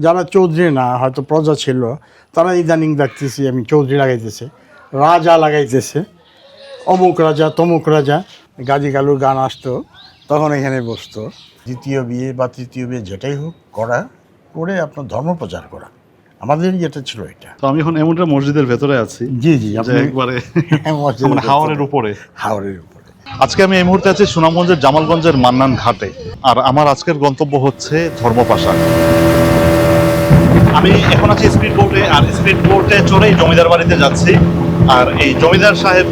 যারা চৌধুরী না হয়তো প্রজা ছিল, তারা ইদানিং দেখতেছি আমি চৌধুরী লাগাইতেছে, রাজা লাগাইতেছে, অমুক রাজা তমুক রাজা। গাজী কালুর গান আসতো, তখন এখানে বসতো। দ্বিতীয় বিয়ে বা তৃতীয় বিয়ে যেটাই হোক করে আপনার ধর্ম প্রচার করা, আমাদের যেটা ছিল এটা। তো আমি এখন এমন একটা মসজিদের ভেতরে আছি, জি জি, যে আপনি একবারে মসজিদের মানে হাওরের উপরে। হাওরের উপরে। আজকে আমি এই মুহূর্তে আছি সুনামগঞ্জের জামালগঞ্জের মান্নান ঘাটে, আর আমার আজকের গন্তব্য হচ্ছে ধর্মপাশা। আমি এখন আছি স্পিড বোটে, আর স্পিড বোটে চড়েই জমিদার বাড়িতে যাচ্ছি। আর এই জমিদার সাহেব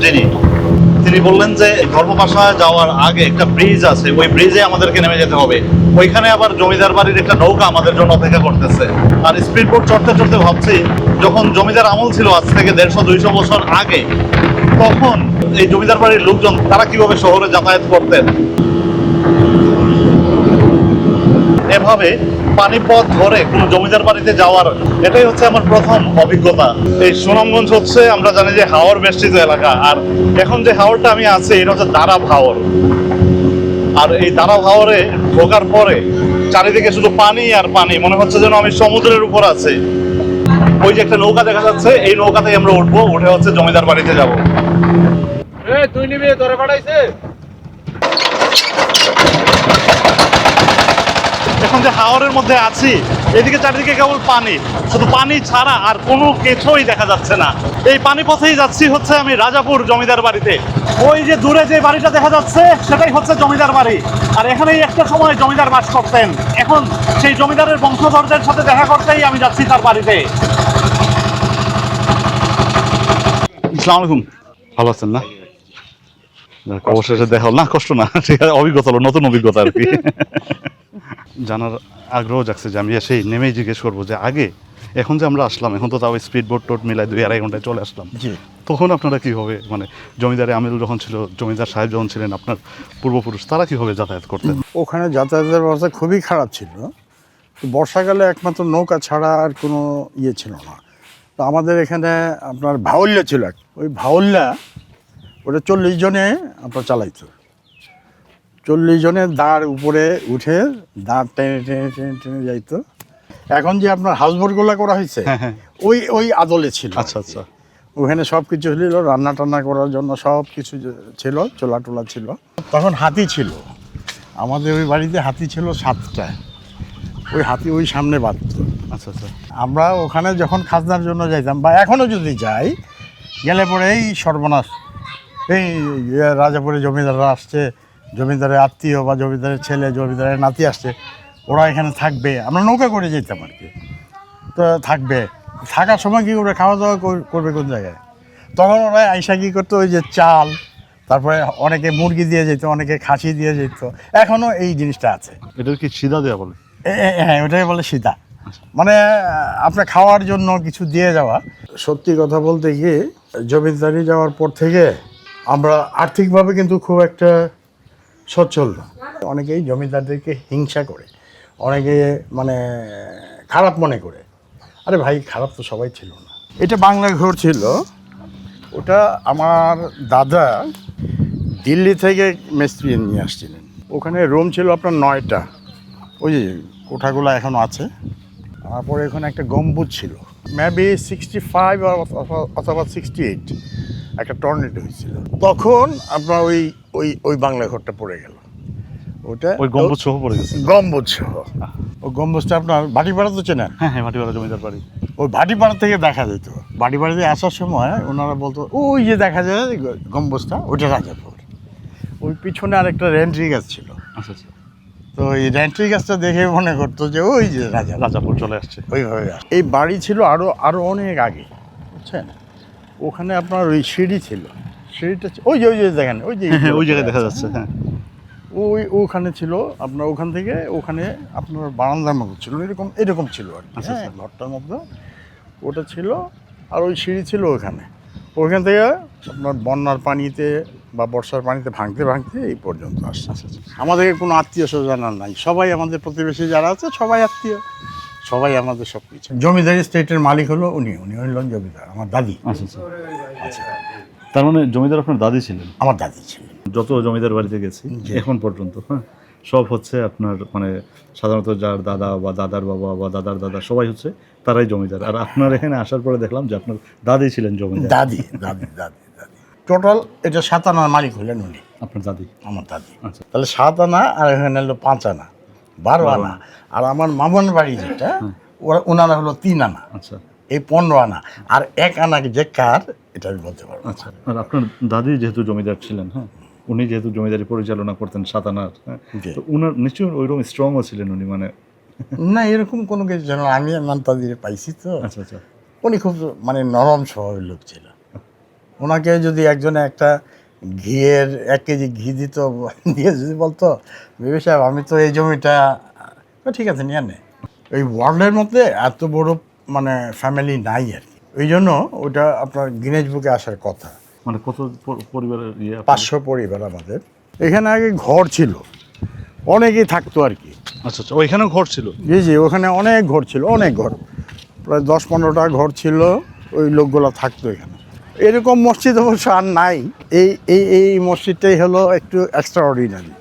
তিনি বললেন যে ধর্মপাশা যাওয়ার আগে একটা ব্রিজ আছে, ওই ব্রিজে আমাদেরকে নেমে যেতে হবে। ওইখানে আবার জমিদার বাড়ির একটা নৌকা আমাদের জন্য অপেক্ষা করতেছে। আর স্পিড বোট চড়তে চড়তে ভাবছি, যখন জমিদার আমল ছিল আজ থেকে 150-200 বছর আগে, তখন এই জমিদার বাড়ির লোকজন তারা কিভাবে শহরে যাতায়াত করতেন। এভাবে পানিপথ ধরে কোনো জমিদার বাড়িতে যাওয়ার এটাই হচ্ছে আমার প্রথম অভিজ্ঞতা। এই সুনামগঞ্জ হচ্ছে, আমরা জানি যে হাওর বেষ্টিত এলাকা, আর এখন যে হাওরটা আমি আছি এটা হচ্ছে দারাব হাওর। আর এই দারাব হাওরে ঢোকার পরে চারিদিকে শুধু পানি আর পানি, মনে হচ্ছে যেন আমি সমুদ্রের উপর আছি। ওই যে একটা নৌকা দেখা যাচ্ছে, এই নৌকাতেই আমরা উঠবো, উঠে হচ্ছে জমিদার বাড়িতে যাব। তুই নিবি ধরে পাঠাইছে। এখন যে হাওরের মধ্যে আছি, এদিকে চারিদিকে কেবল পানি, শুধু পানি ছাড়া আর কোনো কিছুই দেখা যাচ্ছে না। এই পানি পথেই যাচ্ছি হচ্ছে আমি রাজাপুর জমিদার বাড়িতে। ওই যে দূরে যে বাড়িটা দেখা যাচ্ছে সেটাই হচ্ছে জমিদার বাড়ি, আর এখানেই একটা সময় জমিদার বাস করতেন। এখন সেই জমিদারের বংশধরদের সাথে দেখা করতেই আমি যাচ্ছি তার বাড়িতে। আসসালামু আলাইকুম, ভালো আছেন না? অবশেষে দেখা হল না, কষ্ট না, ঠিক আছে, অভিজ্ঞতা হলো, নতুন অভিজ্ঞতা আর কি। জানার আগ্রহ জাগছে যে আমি সেই নেমেই জিজ্ঞেস করবো যে আগে, এখন যে আমরা আসলাম, এখন তো তাও স্পিড বোট টোট মিলাই 2-2.5 ঘন্টায় চলে আসলাম, জি, তখন আপনারা কীভাবে, মানে জমিদারে আমিল যখন ছিল, জমিদার সাহেব যখন ছিলেন, আপনার পূর্বপুরুষ তারা কীভাবে যাতায়াত করতেন? ওখানে যাতায়াতের ব্যবস্থা খুবই খারাপ ছিল। তো বর্ষাকালে একমাত্র নৌকা ছাড়া আর কোনো ইয়ে ছিল না। তো আমাদের এখানে আপনার ভাউল্যা ছিল, ওই ভাউল্যা ওটা 40 জনে আপনার চালাইতো। 40 জনের দাঁড় উপরে উঠে দাঁড় টেনে টেনে টেনে টেনে যাইতো। এখন যে আপনার হাউসবোটগুলো করা হয়েছে, ওই ওই আদলে ছিল। আচ্ছা আচ্ছা। ওখানে সব কিছু ছিল, রান্না টান্না করার জন্য সব কিছু ছিল, চোলা টোলা ছিল। তখন হাতি ছিল, আমাদের ওই বাড়িতে হাতি ছিল 7টা। ওই হাতি ওই সামনে বাঁধত। আচ্ছা আচ্ছা। আমরা ওখানে যখন খাজনার জন্য যাইতাম, বা এখনও যদি যাই, গেলে পরে এই সর্বনাশ, এই রাজাপুরে জমিদাররা আসছে, জমিদারের আত্মীয় বা জমিদারের ছেলে, জমিদারের নাতি আসছে, ওরা এখানে থাকবে। আমরা নৌকা করে যেতাম আর কি। তো থাকবে, থাকার সময় কী করে খাওয়া দাওয়া করবে কোন জায়গায়? তখন ওরা আইসা কী করতো, ওই যে চাল, তারপরে অনেকে মুরগি দিয়ে যেত, অনেকে খাসি দিয়ে যেত। এখনও এই জিনিসটা আছে। এটার কি সিধা দেওয়া বলে? হ্যাঁ, ওটাই বলে সীতা। মানে আপনার খাওয়ার জন্য কিছু দিয়ে যাওয়া। সত্যি কথা বলতে গিয়ে জমিদারি যাওয়ার পর থেকে আমরা আর্থিকভাবে কিন্তু খুব একটা সচ্ছল না। অনেকেই জমিদারদেরকে হিংসা করে, অনেকে মানে খারাপ মনে করে। আরে ভাই, খারাপ তো সবাই ছিল না। এটা বাংলা ঘর ছিল। ওটা আমার দাদা দিল্লি থেকে মিস্ত্রি নিয়ে আসছিলেন। ওখানে রুম ছিল আপনার 9টা, ওই যে কোঠাগুলো এখনও আছে। তারপরে এখানে একটা গম্বুজ ছিল, মেবি 65 অথবা 68, একটা টর্নেডো হয়েছিল। তখন আপনার ওই ওই ওই বাংলা ঘরটা পড়ে গেল। ওটা ওই গম্বুজ সহ পড়ে গেছে? গম্বুজ সহ। ওই গম্বুজটা আপনার ভাটিপাড়া তো চেনেন? হ্যাঁ হ্যাঁ, ভাটিপাড়া জমিদার বাড়ি। ওই ভাটিপাড়া থেকে দেখা যেত। ভাটিপাড়াতে আসার সময় ওনারা বলতো, ওই যে দেখা যায় গম্বুজটা, ওইটা রাজাপুর। ওই পিছনে আরেকটা রেন্ট্রি গাছ ছিল। আচ্ছা আচ্ছা। তো এই রেন্ট্রি গাছটা দেখে মনে করতো যে ওই যে রাজাপুর চলে আসছে। ওইভাবে এই বাড়ি ছিল আরও অনেক আগে, বুঝছেন? ওখানে আপনার ওই সিঁড়ি ছিল, সিঁড়িটা ওই যে দেখেন, ওই যে ওই জায়গায় দেখা যাচ্ছে। হ্যাঁ, ওখানে ছিল আপনার। ওখান থেকে ওখানে আপনার বারান্দার মতো ছিল, এরকম ছিল আর কি। হ্যাঁ, ঘরটার মধ্যে ওটা ছিল। আর ওই সিঁড়ি ছিল ওখানে। ওইখান থেকে আপনার বন্যার পানিতে বা বর্ষার পানিতে ভাঙতে ভাঙতে এই পর্যন্ত আসছে। আমাদের কোনো আত্মীয় স্বজন নাই, সবাই আমাদের প্রতিবেশী যারা আছে সবাই আত্মীয়, সবাই আমাদের সব কিছু। জমিদারি স্টেটের মালিক হলো উনি হলেন জমিদার, আমার দাদি। আচ্ছা আচ্ছা। আচ্ছা, তার মানে জমিদার আপনার দাদি ছিলেন? আমার দাদি ছিলেন। যত জমিদার বাড়িতে গেছি এখন পর্যন্ত, হ্যাঁ, সব হচ্ছে আপনার মানে সাধারণত যার দাদা বা দাদার বাবা বা দাদার দাদা সবাই হচ্ছে তারাই জমিদার। আর আপনার এখানে আসার পরে দেখলাম যে আপনার দাদি ছিলেন জমিদার। দাদি দাদি দাদি দাদি টোটাল এটা 7 আনার মালিক হলেন উনি, আপনার দাদি? আমার দাদি। আচ্ছা তাহলে 7 আনা আর এখানে হলো 5 আনা, 12 আনা। আর আমার মামুন বাড়ি যেটা ওনারা হলো 3 আনা, আচ্ছা এই 15 আনা। আর 1 আনা যে কার এটা আমি বলতে পারবো না। আচ্ছা। আর আপনার দাদি যেহেতু জমিদার ছিলেন, হ্যাঁ, উনি যেহেতু জমিদারি পরিচালনা করতেন 7 আনার, হ্যাঁ, জি। তো উনার নিশ্চয়ই ওইরকম স্ট্রংও ছিলেন উনি, মানে না এরকম কোনো কিছু যেন আমি আমার দাদিরে পাইছি তো। আচ্ছা আচ্ছা উনি খুব মানে নরম স্বভাবের লোক ছিল। ওনাকে যদি একজনে একটা ঘিয়ের 1 কেজি ঘি দিত, দিয়ে যদি বলতো বিবি সাহেব আমি তো এই জমিটা, ঠিক আছে নিয়ে নে। এই ওয়ার্ল্ডের মধ্যে এত বড় মানে ফ্যামিলি নাই আর কি, ওই জন্য ওটা আপনার গিনেজ বুকে আসার কথা। মানে কত পরিবারের ইয়ে? 500 পরিবার আমাদের এখানে আগে ঘর ছিল, অনেকেই থাকতো আর কি। আচ্ছা আচ্ছা, ওইখানেও ঘর ছিল? জি জি, ওখানে অনেক ঘর ছিল, অনেক ঘর, প্রায় 10-15টা ঘর ছিল, ওই লোকগুলো থাকতো এখানে। এরকম মসজিদ অবশ্য আর নাই, এই এই এই মসজিদটাই হলো একটু এক্সট্রা অর্ডিনারি।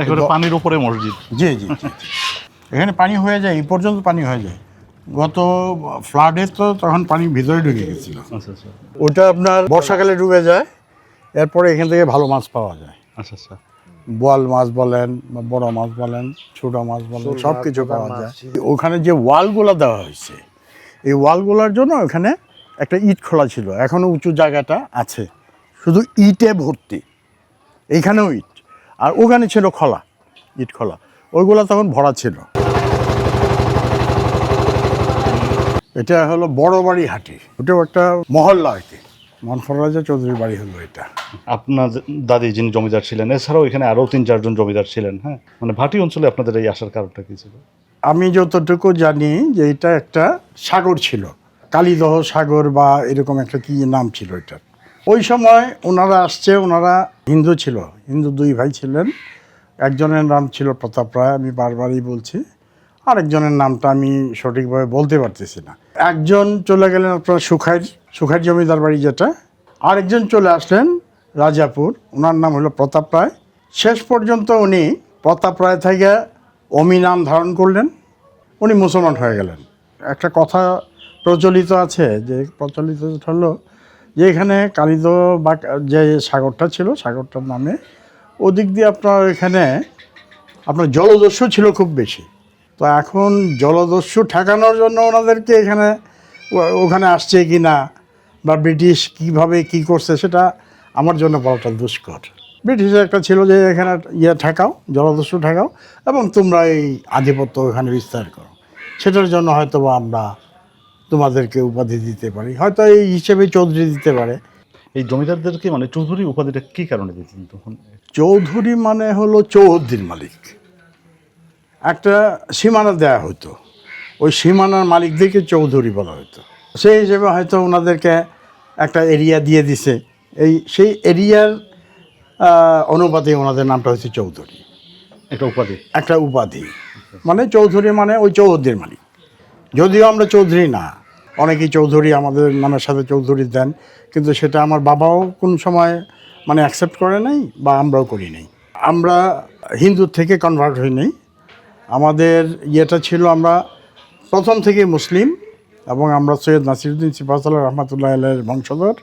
একেবারে পানির উপরে মসজিদ? জি জি জি। এখানে পানি হয়ে যায়, এই পর্যন্ত পানি হয়ে যায়। গত ফ্লাডে তো তখন পানি ভিতরে ঢুকে গেছিল। আচ্ছা আচ্ছা ওটা আপনার বর্ষাকালে ডুবে যায়, এরপরে এখান থেকে ভালো মাছ পাওয়া যায়। আচ্ছা আচ্ছা। বোয়াল মাছ বলেন বা বড় মাছ বলেন, ছোট মাছ বলেন, সব কিছু পাওয়া যায়। ওখানে যে ওয়ালগুলো দেওয়া হয়েছে, এই ওয়ালগুলোর জন্য ওখানে একটা ইট খোলা ছিল, এখনও উঁচু জায়গাটা আছে, শুধু ইটে ভর্তি, এইখানেও ইট, আর ওখানে ছিল খোলা, ইট খোলা, ওইগুলো তখন ভরা ছিল। এটা হলো বড় বাড়ি হাটি, ওটাও একটা মহল্লা আর কি, মনফরাজা চৌধুরীর বাড়ি হলো এটা। আপনার দাদি যিনি জমিদার ছিলেন, এছাড়াও এখানে আরও 3-4 জন জমিদার ছিলেন, হ্যাঁ, মানে ভাটি অঞ্চলে আপনাদের এই আসার কারণটা কি ছিল? আমি যতটুকু জানি যে এটা একটা সাগর ছিল, কালীদহ সাগর বা এরকম একটা কি নাম ছিল এটার। ওই সময় ওনারা আসছে, ওনারা হিন্দু ছিল, হিন্দু 2 ভাই ছিলেন। একজনের নাম ছিল প্রতাপ রায়, আমি বারবারই বলছি, আরেকজনের নামটা আমি সঠিকভাবে বলতে পারতেছি না। একজন চলে গেলেন আপনার সুখাইর জমিদার বাড়ি যেটা, আরেকজন চলে আসলেন রাজাপুর, ওনার নাম হলো প্রতাপ রায়। শেষ পর্যন্ত উনি প্রতাপ রায় থেকে অমি নাম ধারণ করলেন, উনি মুসলমান হয়ে গেলেন। একটা কথা প্রচলিত আছে, যে প্রচলিত হলো যে এখানে কালিদহ বা যে সাগরটা ছিল, সাগরটার নামে ওদিক দিয়ে আপনার এখানে আপনার জলদস্যু ছিল খুব বেশি। তো এখন জলদস্যু ঠেকানোর জন্য ওনাদেরকে এখানে ওখানে আসছে কি না বা ব্রিটিশ কীভাবে কী করছে সেটা আমার জন্য বলাটা দুষ্কর। ব্রিটিশের একটা ছিল যে এখানে ঠেকাও, জলদস্যু ঠেকাও এবং তোমরা এই আধিপত্য এখানে বিস্তার করো, সেটার জন্য হয়তো বা আমরা তোমাদেরকে উপাধি দিতে পারি, হয়তো এই হিসেবে চৌধুরী দিতে পারে। এই জমিদারদেরকে মানে চৌধুরী উপাধিটা কী কারণে দিতেন তখন? চৌধুরী মানে হলো চৌহদ্দির মালিক, একটা সীমানা দেয়া হতো, ওই সীমানার মালিকদেরকে চৌধুরী বলা হতো। সেই হিসেবে হয়তো ওনাদেরকে একটা এরিয়া দিয়ে দিছে, সেই এরিয়ার অনুপাতে ওনাদের নামটা হচ্ছে চৌধুরী, একটা উপাধি। একটা উপাধি। মানে চৌধুরী মানে ওই চৌহদ্দির মালিক, যদিও আমরা চৌধুরী না, অনেকেই চৌধুরী আমাদের নামের সাথে চৌধুরী দেন, কিন্তু সেটা আমার বাবাও কোন সময় মানে অ্যাকসেপ্ট করে নাই বা আমরাও করি নাই। আমরা হিন্দু থেকে কনভার্ট হই নাই, আমাদের ইয়েটা ছিল আমরা প্রথম থেকে মুসলিম, এবং আমরা সৈয়দ নাসিরুদ্দিন সিপাহসালার রহমতুল্লাহ আলাইহির বংশধর।